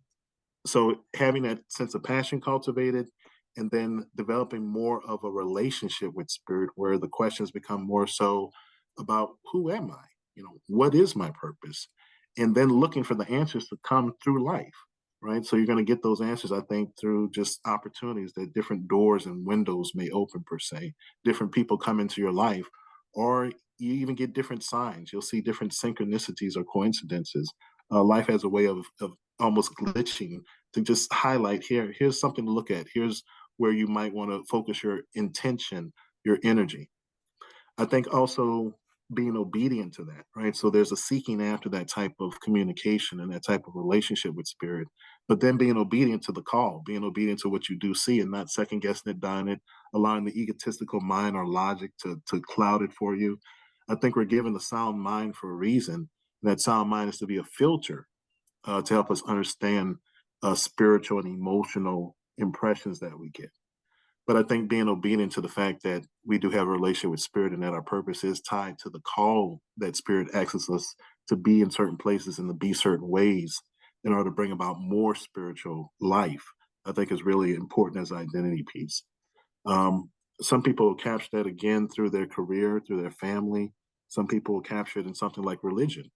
so having that sense of passion cultivated, and then developing more of a relationship with spirit, where the questions become more so about who am I, what is my purpose, and then looking for the answers to come through life, right? So you're going to get those answers, I think, through just opportunities that different doors and windows may open, per se. Different people come into your life, or you even get different signs. You'll see different synchronicities or coincidences. Life has a way of almost glitching to just highlight, here's something to look at, here's where you might want to focus your intention, your energy. I think also being obedient to that, right? So there's a seeking after that type of communication and that type of relationship with spirit, but then being obedient to the call, being obedient to what you do see, and not second guessing it, dying it, allowing the egotistical mind or logic to cloud it for you. I think we're given a sound mind for a reason. And that sound mind is to be a filter to help us understand spiritual and emotional impressions that we get. But I think being obedient to the fact that we do have a relationship with spirit and that our purpose is tied to the call that spirit asks us to be in certain places and to be certain ways in order to bring about more spiritual life, I think is really important as an identity piece. Um, some people will capture that again through their career, through their family. Some people will capture it in something like religion.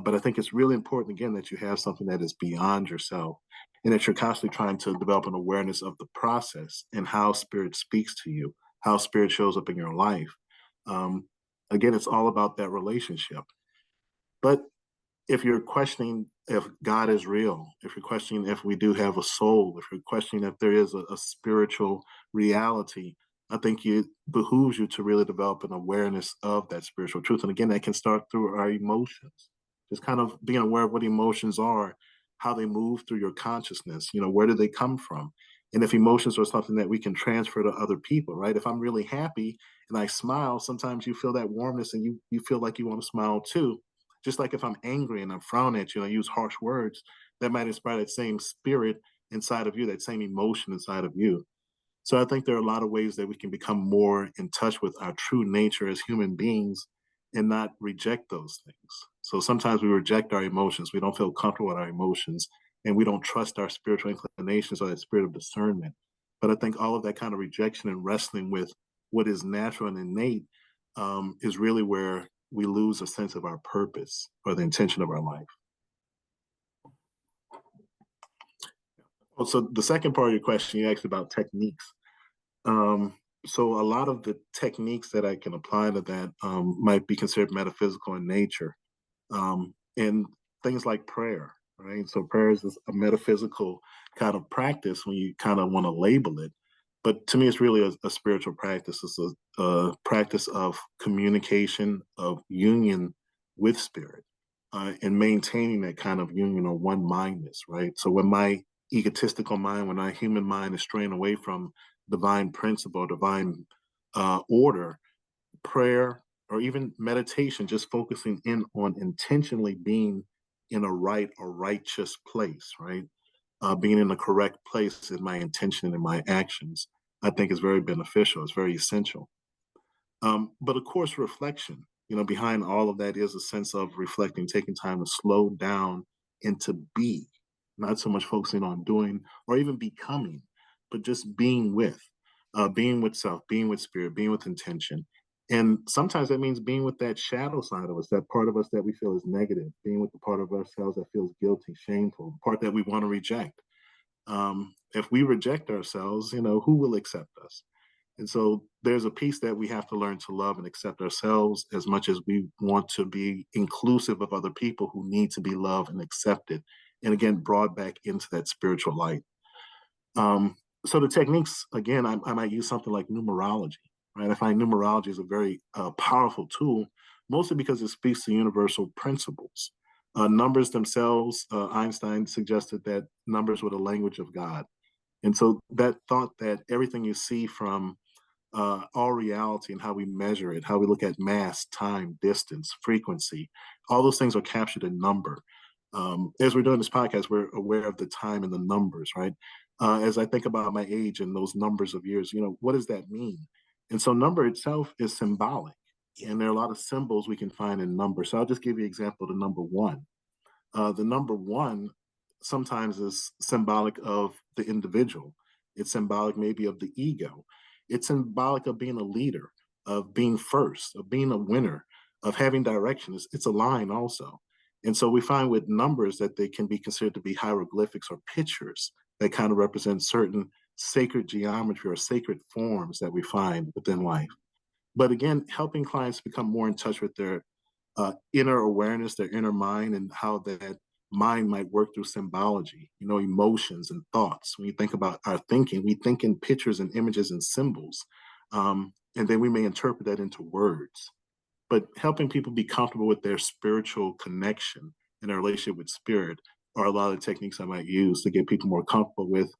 But I think it's really important, again, that you have something that is beyond yourself and that you're constantly trying to develop an awareness of the process and how spirit speaks to you, how spirit shows up in your life. Um, Again, it's all about that relationship. But if you're questioning if God is real, if you're questioning if we do have a soul, if you're questioning if there is a spiritual reality, I think it behooves you to really develop an awareness of that spiritual truth. And again, that can start through our emotions, just kind of being aware of what emotions are, how they move through your consciousness, where do they come from? And if emotions are something that we can transfer to other people, right? If I'm really happy and I smile, sometimes you feel that warmness and you feel like you want to smile too, just like if I'm angry and I'm frowning at you and I use harsh words, that might inspire that same spirit inside of you, that same emotion inside of you. So I think there are a lot of ways that we can become more in touch with our true nature as human beings and not reject those things. So sometimes we reject our emotions. We don't feel comfortable with our emotions and we don't trust our spiritual inclinations or that spirit of discernment. But I think all of that kind of rejection and wrestling with what is natural and innate is really where we lose a sense of our purpose or the intention of our life. Well, so the second part of your question, you asked about techniques. So a lot of the techniques that I can apply to that might be considered metaphysical in nature, and things like prayer, right? So prayer is a metaphysical kind of practice when you kind of want to label it, but to me, it's really a spiritual practice. It's a practice of communication, of union with spirit, and maintaining that kind of union or one mindness, right? So when my egotistical mind, when my human mind is straying away from divine principle, divine order, prayer, or even meditation, just focusing in on intentionally being in a right or righteous place, right? Being in the correct place in my intention and my actions, I think is very beneficial. It's very essential. But of course, reflection, behind all of that is a sense of reflecting, taking time to slow down and to be, not so much focusing on doing or even becoming, but just being with self, being with spirit, being with intention. And sometimes that means being with that shadow side of us, that part of us that we feel is negative, being with the part of ourselves that feels guilty, shameful, the part that we want to reject. If we reject ourselves, who will accept us? And so there's a piece that we have to learn to love and accept ourselves as much as we want to be inclusive of other people who need to be loved and accepted. And again, brought back into that spiritual light. So the techniques, again, I might use something like numerology, right? I find numerology is a very powerful tool, mostly because it speaks to universal principles. Numbers themselves, Einstein suggested that numbers were the language of God. And so that thought that everything you see from all reality and how we measure it, how we look at mass, time, distance, frequency, all those things are captured in number. As we're doing this podcast, we're aware of the time and the numbers, right? As I think about my age and those numbers of years, what does that mean? And so number itself is symbolic. Yeah. And there are a lot of symbols we can find in numbers. So I'll just give you an example, the number one. The number one sometimes is symbolic of the individual. It's symbolic maybe of the ego. It's symbolic of being a leader, of being first, of being a winner, of having direction. It's a line also. And so we find with numbers that they can be considered to be hieroglyphics or pictures that kind of represent certain sacred geometry or sacred forms that we find within life. But again, helping clients become more in touch with their inner awareness, their inner mind, and how that mind might work through symbology, emotions and thoughts. When you think about our thinking, we think in pictures and images and symbols. And then we may interpret that into words. But helping people be comfortable with their spiritual connection and their relationship with spirit are a lot of techniques I might use to get people more comfortable with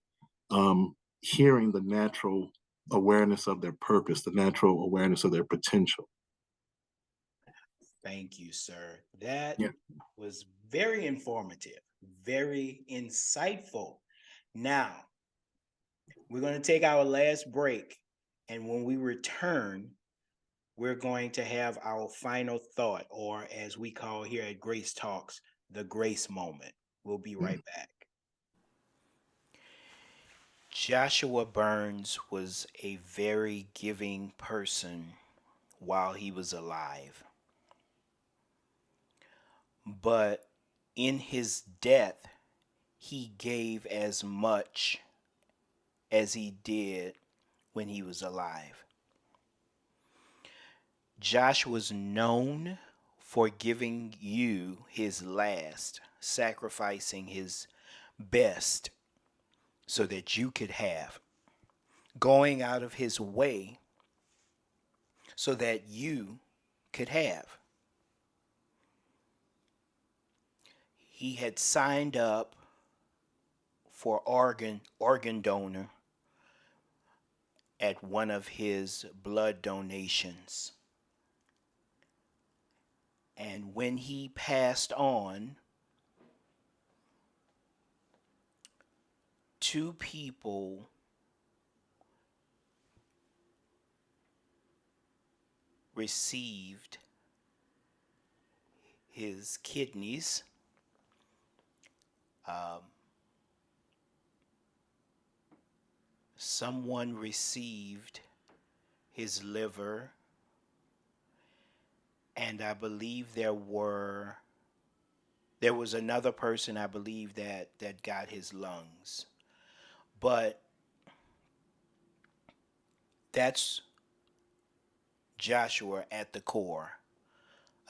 hearing the natural awareness of their purpose, the natural awareness of their potential. Thank you, sir. That Yeah. was very informative. Very insightful. Now, we're going to take our last break. And when we return, we're going to have our final thought, or as we call here at Grace Talks, the grace moment. We'll be Mm. right back. Joshua Burns was a very giving person while he was alive. But in his death, he gave as much as he did when he was alive. Josh was known for giving you his last, sacrificing his best so that you could have, going out of his way so that you could have. He had signed up for organ donor at one of his blood donations. And when he passed on, two people received his kidneys. Um, Someone received his liver, and I believe there was another person I believe that got his lungs. But that's Joshua at the core,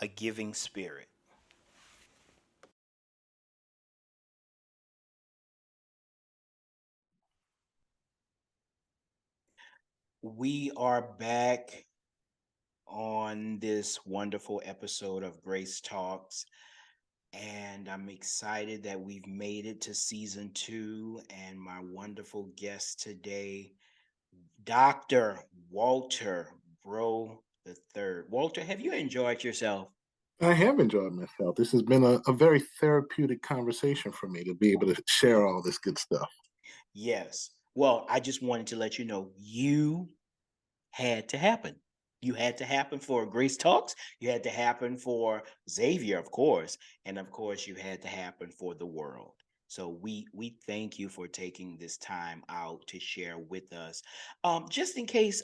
a giving spirit. We are back on this wonderful episode of Grace Talks. And I'm excited that we've made it to season 2. And my wonderful guest today, Dr. Walter Breaux III. Walter, have you enjoyed yourself? I have enjoyed myself. This has been a very therapeutic conversation for me to be able to share all this good stuff. Yes. Well, I just wanted to let you know you had to happen. You had to happen for Grace Talks. You had to happen for Xavier, of course, and of course, you had to happen for the world. So we thank you for taking this time out to share with us. Just in case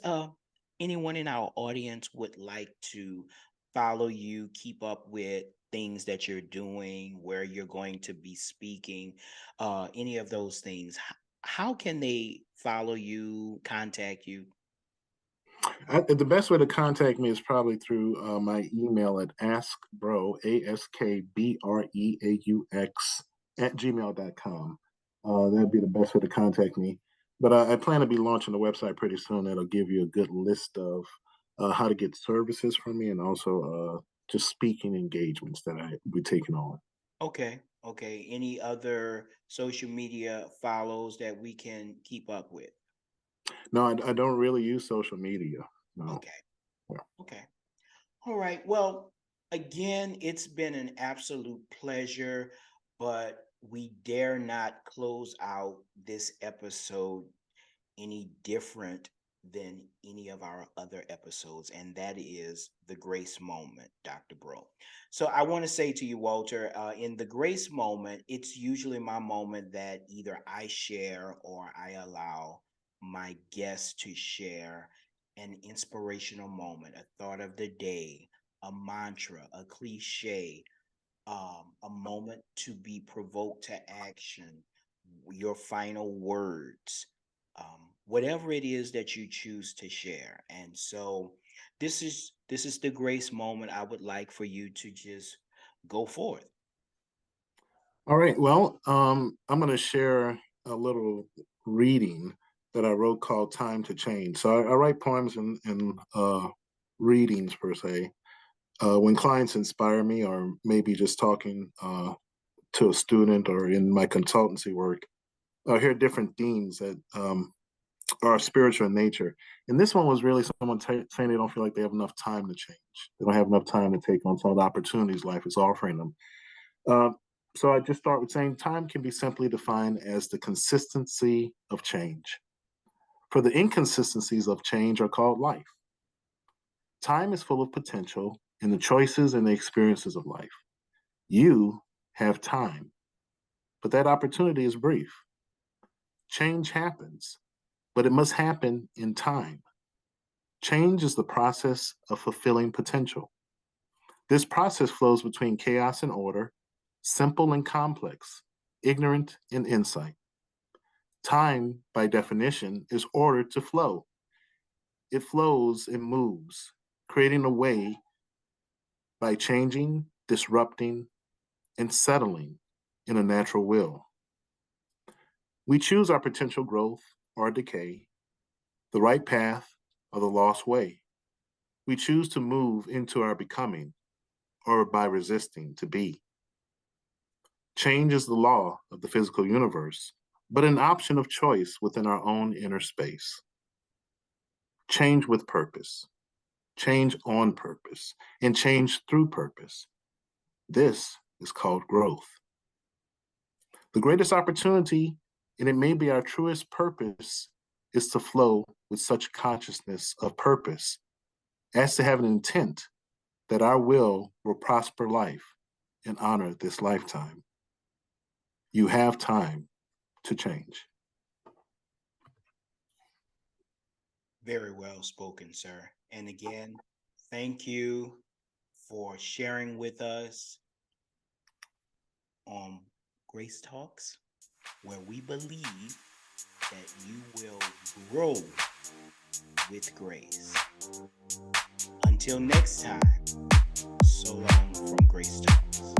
anyone in our audience would like to follow you, keep up with things that you're doing, where you're going to be speaking, any of those things, how can they follow you, contact you? The best way to contact me is probably through my email at askbreux, AskBreaux, at gmail.com. That'd be the best way to contact me. But I plan to be launching a website pretty soon that'll give you a good list of how to get services from me and also just speaking engagements that I will be taking on. Okay. Okay. Any other social media follows that we can keep up with? No, I don't really use social media. No. Okay. Okay. All right. Well, again, it's been an absolute pleasure, but we dare not close out this episode any different than any of our other episodes, and that is the grace moment, Dr. Bro. So I want to say to you, Walter, in the grace moment, it's usually my moment that either I share or I allow my guests to share an inspirational moment, a thought of the day, a mantra, a cliche, a moment to be provoked to action, your final words, whatever it is that you choose to share. And so this is the grace moment. I would like for you to just go forth. All right. Well, I'm going to share a little reading that I wrote called Time to Change. So I write poems and readings per se. When clients inspire me, or maybe just talking to a student or in my consultancy work, I hear different themes that are spiritual in nature. And this one was really someone saying they don't feel like they have enough time to change. They don't have enough time to take on some of the opportunities life is offering them. Uh, So I just start with saying time can be simply defined as the consistency of change. For the inconsistencies of change are called life. Time is full of potential in the choices and the experiences of life. You have time, but that opportunity is brief. Change happens, but it must happen in time. Change is the process of fulfilling potential. This process flows between chaos and order, simple and complex, ignorant and insight. Time, by definition, is ordered to flow. It flows and moves, creating a way by changing, disrupting, and settling in a natural will. We choose our potential growth or decay, the right path or the lost way. We choose to move into our becoming or by resisting to be. Change is the law of the physical universe, but an option of choice within our own inner space. Change with purpose, change on purpose, and change through purpose. This is called growth. The greatest opportunity, and it may be our truest purpose, is to flow with such consciousness of purpose as to have an intent that our will prosper life and honor this lifetime. You have time to change. Very well spoken, sir. And again, thank you for sharing with us on Grace Talks, where we believe that you will grow with grace. Until next time, so long from Grace Talks.